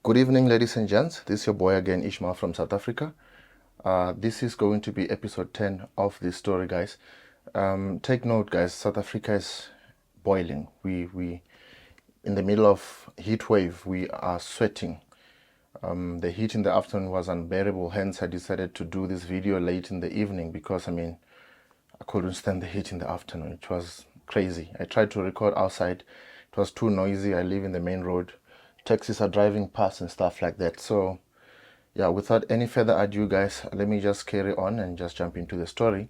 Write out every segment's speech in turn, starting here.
Good evening, ladies and gents. This is your boy again, Ishmael from South Africa. This is going to be episode 10 of this story, guys. Take note, guys. South Africa is boiling. We in the middle of heat wave. We are sweating. The heat in the afternoon was unbearable. Hence, I decided to do this video late in the evening because I couldn't stand the heat in the afternoon. It was crazy. I tried to record outside. It was too noisy. I live in the main road. Taxis are driving past and stuff like that. So yeah, without any further ado, guys, let me just carry on and just jump into the story.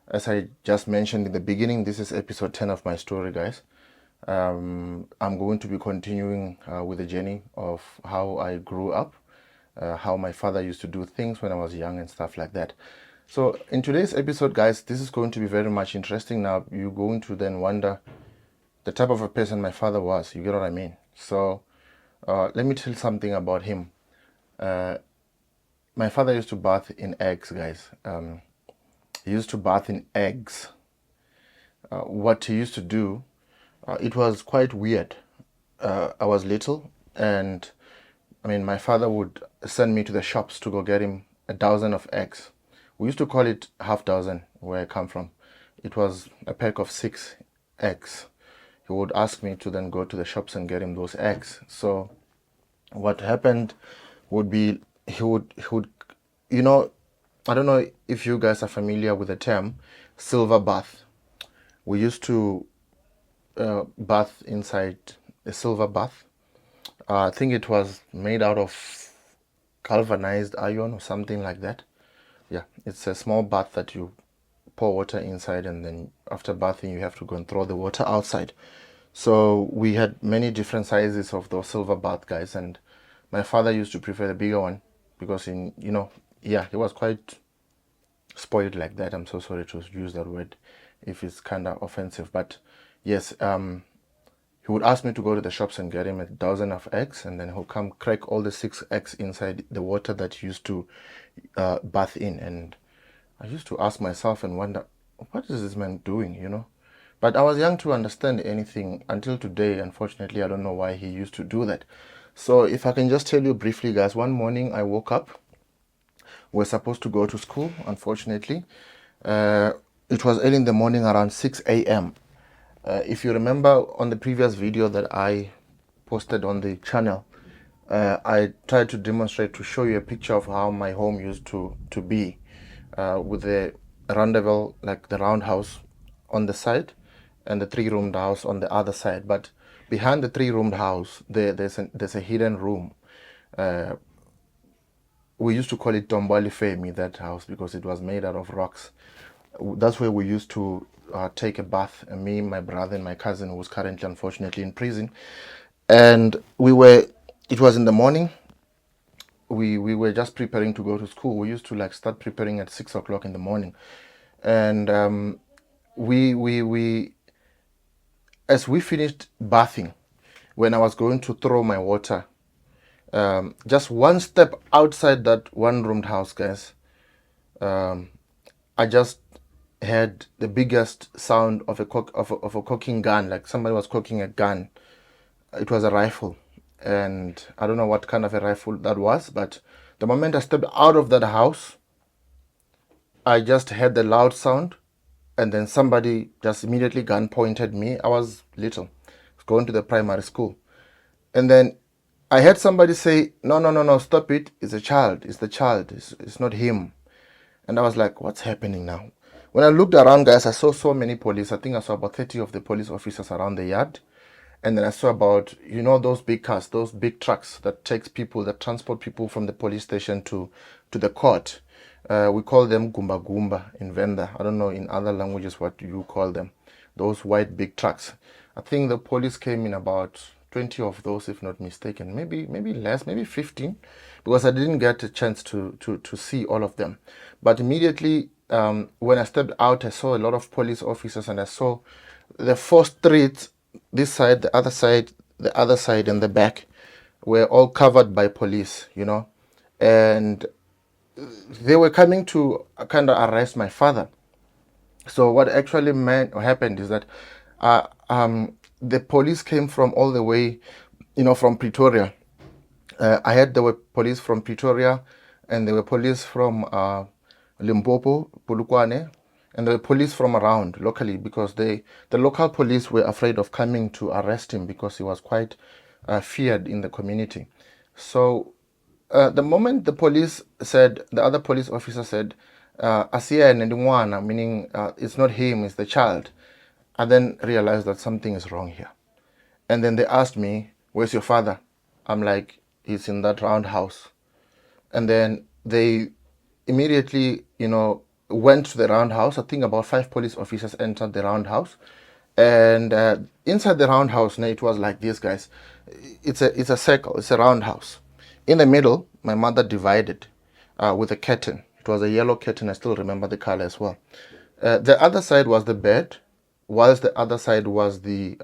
As I just mentioned in the beginning, this is episode 10 of my story, guys. I'm going to be continuing with the journey of how I grew up, how my father used to do things when I was young and stuff like that. So in today's episode, guys, this is going to be very much interesting. Now, you're going to then wonder the type of a person my father was. You get what I mean? So let me tell you something about him. My father used to bath in eggs, guys. He used to bath in eggs. What he used to do, it was quite weird. I was little, and my father would send me to the shops to go get him a dozen of eggs. We used to call it half dozen where I come from. It was a pack of 6 eggs. He would ask me to then go to the shops and get him those eggs. So what happened would be he would I don't know if you guys are familiar with the term silver bath. We used to bath inside a silver bath. I think it was made out of galvanized iron or something like that. Yeah, it's a small bath that you pour water inside, and then after bathing you have to go and throw the water outside. So we had many different sizes of those silver bath, guys, and my father used to prefer the bigger one because he was quite spoiled like that. I'm so sorry to use that word if it's kind of offensive, but yes, he would ask me to go to the shops and get him a dozen of eggs, and then he'll come crack all the 6 eggs inside the water that he used to bath in. And I used to ask myself and wonder, what is this man doing? But I was young to understand anything until today. Unfortunately, I don't know why he used to do that. So if I can just tell you briefly, guys, one morning I woke up. We're supposed to go to school, unfortunately. It was early in the morning, around 6 a.m. If you remember on the previous video that I posted on the channel, I tried to demonstrate, to show you a picture of how my home used to be, with the rendezvous, like the roundhouse on the side and the 3-roomed house on the other side. But behind the 3-roomed house, there's a hidden room. We used to call it Tombali Femi, that house, because it was made out of rocks. That's where we used to take a bath, me, my brother, and my cousin, who was currently, unfortunately, in prison. And it was in the morning. We were just preparing to go to school. We used to start preparing at 6 o'clock in the morning. And we as we finished bathing, when I was going to throw my water, just one step outside that 1-roomed house, guys, I just had the biggest sound of a cocking gun, like somebody was cocking a gun. It was a rifle, and I don't know what kind of a rifle that was, but the moment I stepped out of that house, I just heard the loud sound, and then somebody just immediately gun pointed me. I was little, going to the primary school, and then I heard somebody say, "No, no, no, no, stop it! It's a child. It's the child. It's not him." And I was like, "What's happening now?" When I looked around, guys, I saw so many police. I think I saw about 30 of the police officers around the yard. And then I saw about, those big cars, those big trucks that transport people from the police station to the court. We call them Gumba Gumba in Venda. I don't know in other languages what you call them. Those white big trucks. I think the police came in about 20 of those, if not mistaken. Maybe less, maybe 15, because I didn't get a chance to see all of them. But immediately, when I stepped out, I saw a lot of police officers, and I saw the 4 streets, this side, the other side, and the back, were all covered by police, and they were coming to kind of arrest my father. So what actually happened is that the police came from all the way, from Pretoria. There were police from Pretoria, and there were police from Limpopo, Polokwane, and there were police from around locally because the local police were afraid of coming to arrest him because he was quite feared in the community. So the moment the other police officer said, Asiya and meaning it's not him, it's the child, I then realized that something is wrong here. And then they asked me, where's your father? I'm like, he's in that roundhouse. And then they immediately, went to the roundhouse. I think about 5 police officers entered the roundhouse. And inside the roundhouse, it was like this, guys. It's a circle, it's a roundhouse. In the middle, my mother divided with a curtain. It was a yellow curtain. I still remember the color as well. The other side was the bed, whilst the other side was the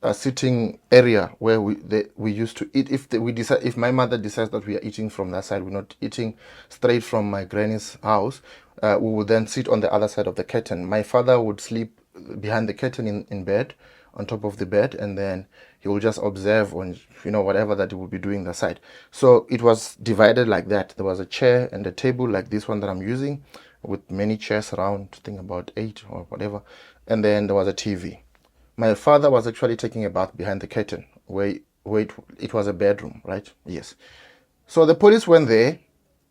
a sitting area where we used to eat. If my mother decides that we are eating from that side, we're not eating straight from my granny's house. We would then sit on the other side of the curtain. My father would sleep behind the curtain in bed, on top of the bed, and then he will just observe on whatever that he will be doing that side. So it was divided like that. There was a chair and a table like this one that I'm using, with many chairs around, I think about 8 or whatever, and then there was a TV. My father was actually taking a bath behind the curtain where it was a bedroom, right? Yes. So the police went there,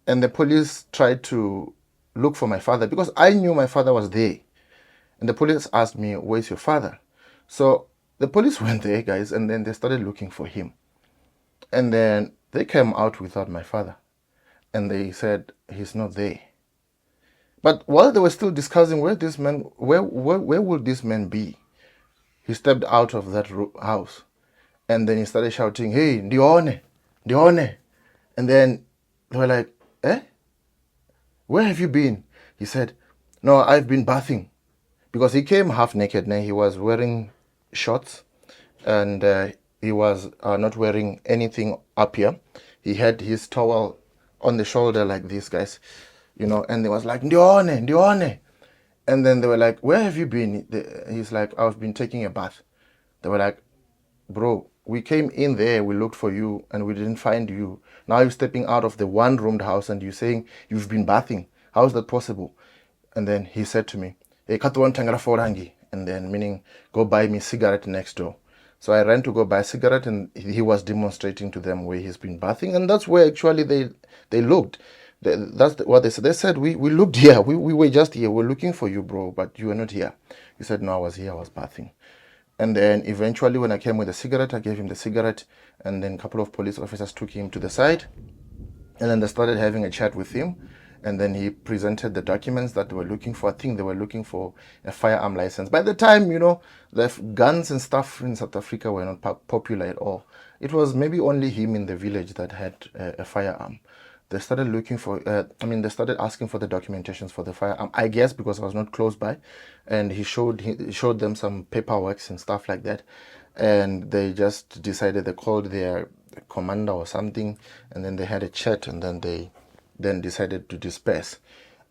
and the police tried to look for my father because I knew my father was there. And the police asked me, where's your father? So the police went there, guys, and then they started looking for him. And then they came out without my father. And they said, he's not there. But while they were still discussing where would this man be, he stepped out of that house, and then he started shouting, "Hey, Ndione, Ndione!" And then they were like, "Eh? Where have you been?" He said, "No, I've been bathing," because he came half naked. Now he was wearing shorts, and he was not wearing anything up here. He had his towel on the shoulder like this, guys, and they was like, "Ndione, Ndione." And then they were like, "Where have you been?" He's like, "I've been taking a bath." They were like, "Bro, we came in there, we looked for you, and we didn't find you. Now you're stepping out of the one-roomed house and you're saying you've been bathing. How is that possible?" And then he said to me, "Hey, Katuan Tangara Forangi," and then meaning, "Go buy me cigarette next door." So I ran to go buy a cigarette, and he was demonstrating to them where he's been bathing, and that's where actually they looked. That's what they said. They said, we looked here. We were just here. We're looking for you, bro, but you were not here." He said, "No, I was here. I was bathing." And then eventually, when I came with a cigarette, I gave him the cigarette, and then a couple of police officers took him to the side, and then they started having a chat with him. And then he presented the documents that they were looking for. I think they were looking for a firearm license. By the time, the guns and stuff in South Africa were not popular at all. It was maybe only him in the village that had a firearm. They started looking for, they started asking for the documentations for the firearm, I guess because I was not close by. And he showed them some paperwork and stuff like that. And they just decided, they called their commander or something, and then they had a chat, and then they decided to disperse.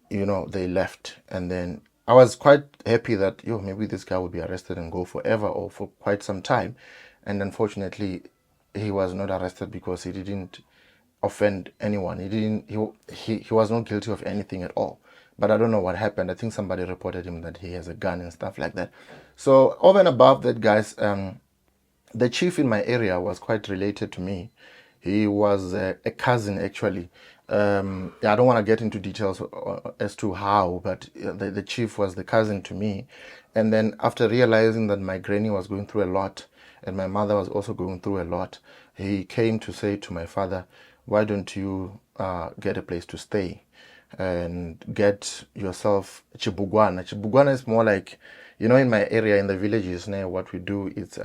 They left. And then I was quite happy that, maybe this guy will be arrested and go forever or for quite some time. And unfortunately, he was not arrested because he didn't offend anyone. He was not guilty of anything at all. But I don't know what happened. I think somebody reported him that he has a gun and stuff like that. So over and above that, guys, the chief in my area was quite related to me. He was a cousin, actually. I don't want to get into details as to how, but the chief was the cousin to me. And then after realizing that my granny was going through a lot, and my mother was also going through a lot, he came to say to my father, "Why don't you get a place to stay and get yourself chibugwana?" Chibugwana is more like, in my area, in the villages now, what we do is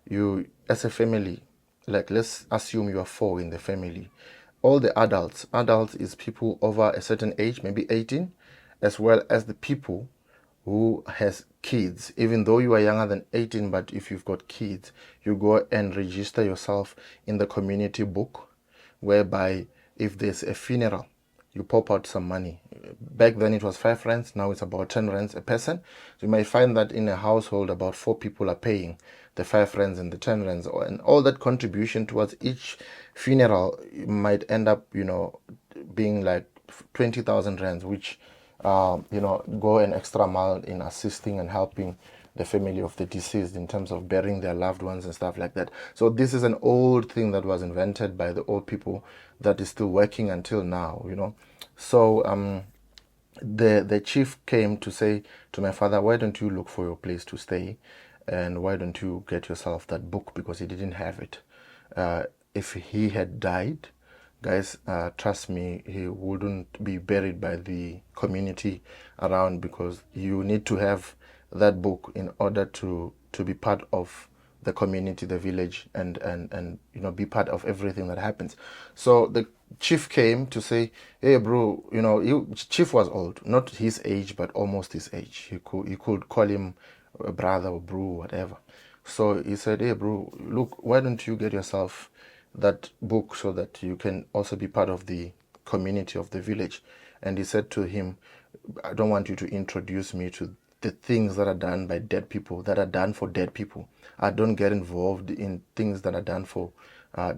you, as a family, like let's assume you are 4 in the family. All the adults is people over a certain age, maybe 18, as well as the people who has kids. Even though you are younger than 18, but if you've got kids, you go and register yourself in the community book, whereby if there's a funeral, you pop out some money. Back then it was 5 rands, now it's about 10 rands a person. So you might find that in a household about 4 people are paying. the 5 rands and the 10 rands, and all that contribution towards each funeral might end up, being like 20,000 rands, which go an extra mile in assisting and helping the family of the deceased in terms of burying their loved ones and stuff like that. So this is an old thing that was invented by the old people that is still working until now. So the chief came to say to my father, why don't you look for your place to stay, and why don't you get yourself that book, because he didn't have it. If he had died, guys, trust me, he wouldn't be buried by the community around, because you need to have that book in order to be part of the community, the village, and be part of everything that happens. So the chief came to say, hey bro, chief was old, not his age but almost his age. You could call him a brother or bro, whatever. So he said, hey bro, look, why don't you get yourself that book so that you can also be part of the community of the village. And he said to him, I don't want you to introduce me to the things that are done by dead people, that are done for dead people. I don't get involved in things that are done for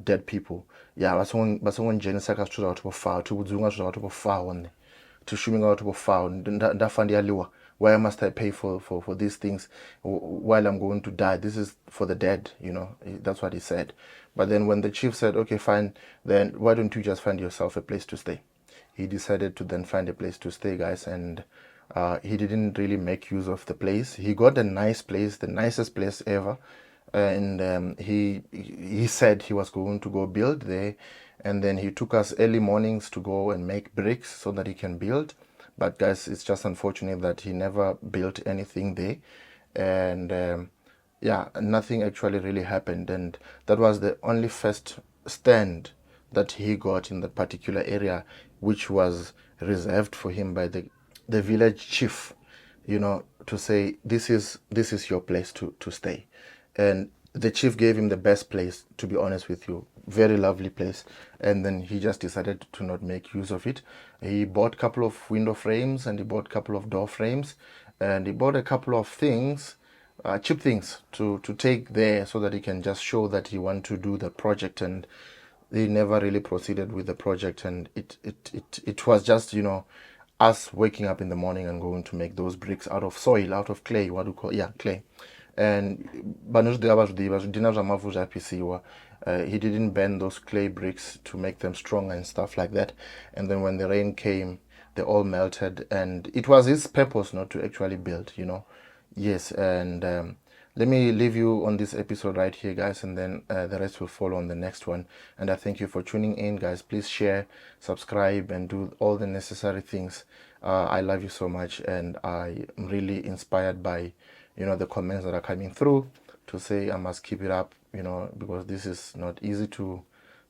dead people. Yeah, basongon jenisa ka zwithu zwa vhathu vho faho, thu vhudziwa zwithu zwa vhathu vho faho nne. To shumi nga vhathu vho faho, ndafa ndi aliwa. Why must I pay for these things while I'm going to die? This is for the dead, That's what he said. But then when the chief said, okay, fine, then why don't you just find yourself a place to stay? He decided to then find a place to stay, guys, and he didn't really make use of the place. He got a nice place, the nicest place ever, and he said he was going to go build there, and then he took us early mornings to go and make bricks so that he can build. But guys, it's just unfortunate that he never built anything there, and yeah, nothing actually really happened. And that was the only first stand that he got in that particular area, which was reserved for him by the village chief, to say this is your place to stay. And the chief gave him the best place, to be honest with you, very lovely place. And then he just decided to not make use of it. He bought a couple of window frames, and he bought a couple of door frames, and he bought a couple of things, cheap things to take there, so that he can just show that he want to do the project. And they never really proceeded with the project, and it was just us waking up in the morning and going to make those bricks out of soil, out of clay, what do you call, yeah, clay. And he didn't bend those clay bricks to make them strong and stuff like that. And then when the rain came, they all melted, and it was his purpose not to actually build, Yes. And let me leave you on this episode right here, guys, and then the rest will follow on the next one. And I thank you for tuning in, guys. Please share, subscribe, and do all the necessary things. I love you so much, and I am really inspired by the comments that are coming through to say I must keep it up, because this is not easy to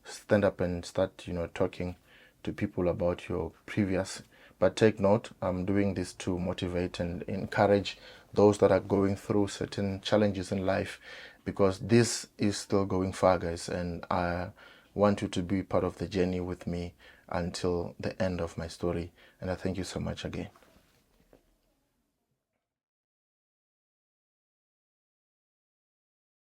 stand up and start talking to people about your previous. But take note, I'm doing this to motivate and encourage those that are going through certain challenges in life, because this is still going far, guys, and I want you to be part of the journey with me until the end of my story. And I thank you so much again.